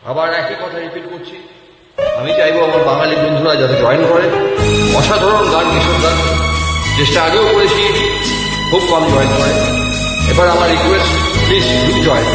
আবার একই কথা রিপিট করছি, আমি চাইবো আমার বাঙালি বন্ধুরা যাতে জয়েন করে। অসাধারণ গান, কিশোর গান, চেষ্টা আগেও করেছি, খুব কম জয়েন করে। এবার আমার রিকোয়েস্ট, প্লিজ ডু জয়েন।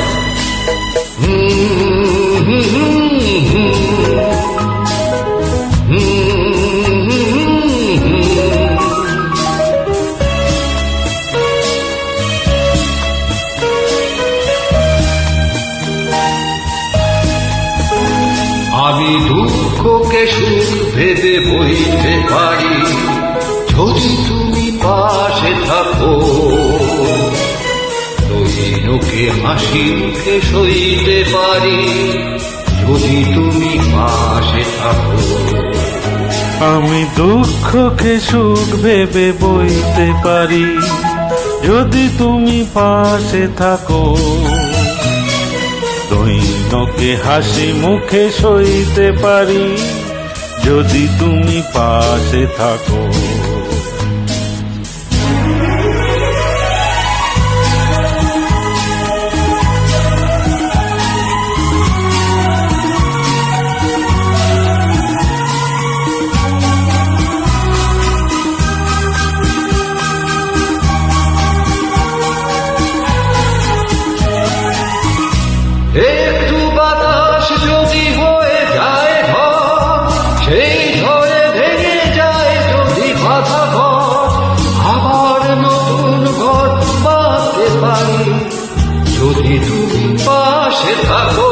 আমি দুঃখকে সুখ ভেবে বইতে পারি যদি তুমি পাশে থাকো, দৈনকে হাসি মুখে সইতে পারি যদি তুমি পাশে থাকো। আমি দুঃখকে সুখ ভেবে বইতে পারি যদি তুমি পাশে থাকো, দৈনকে হাসি মুখে সইতে পারি যদি তুমি পাশে থাকো। একটু বাতাস যদি হয়ে যায় ঘর, সেই ঝড়ে ভেঙে যায় যদি বাধা ঘর, আবার নতুন ঘর বাঁধতে পারি যদি তুমি পাশে থাকো।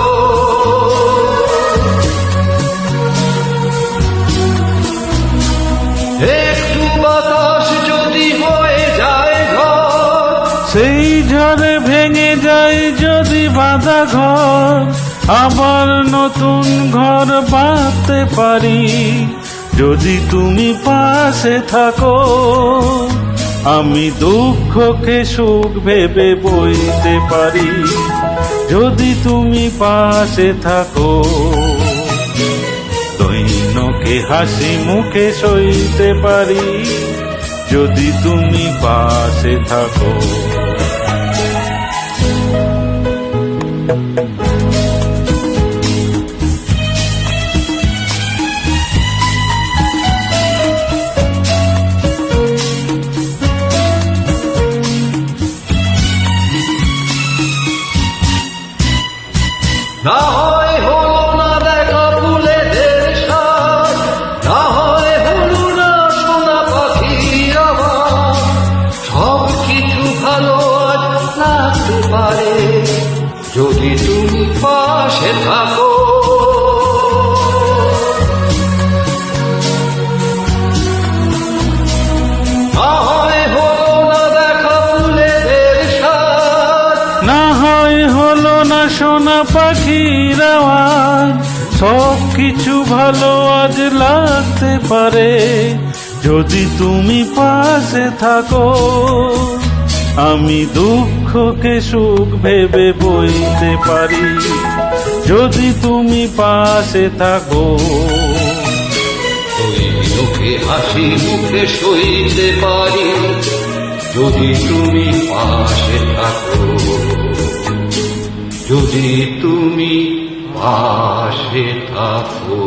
একটু বাতাস যদি হয়ে যায় ঘর, সেই ঝড়ে ভেঙে যায় যদি বাঁধা ঘর, আবার নতুন ঘর বাঁধতে পারি যদি তুমি পাশে থাকো। আমি দুঃখকে সুখ ভেবে বইতে পারি যদি তুমি পাশে থাকো, দৈনকে হাসি মুখে সইতে পারি যদি তুমি পাশে থাকো। না হয় হলো না দেখা ফুলেদের সাজ, না হয় হলো না সোনা পাখির আওয়াজ, সব কিছু ভালো আজ লাগতে পারে যদি তুমি পাশে থাকো। না হয় হলো না দেখা ফুলেদের সাজ, না হয় হলো না সোনা পাখির আওয়াজ, সব কিছু ভালো আজ লাগতে পারে যদি তুমি পাশে থাকো। আমি দুঃখকে সুখ ভেবে বইতে পারি যদি তুমি পাশে থাকো, দৈনকে হাসি মুখে সইতে পারি যদি তুমি পাশে থাকো, যদি তুমি পাশে থাকো।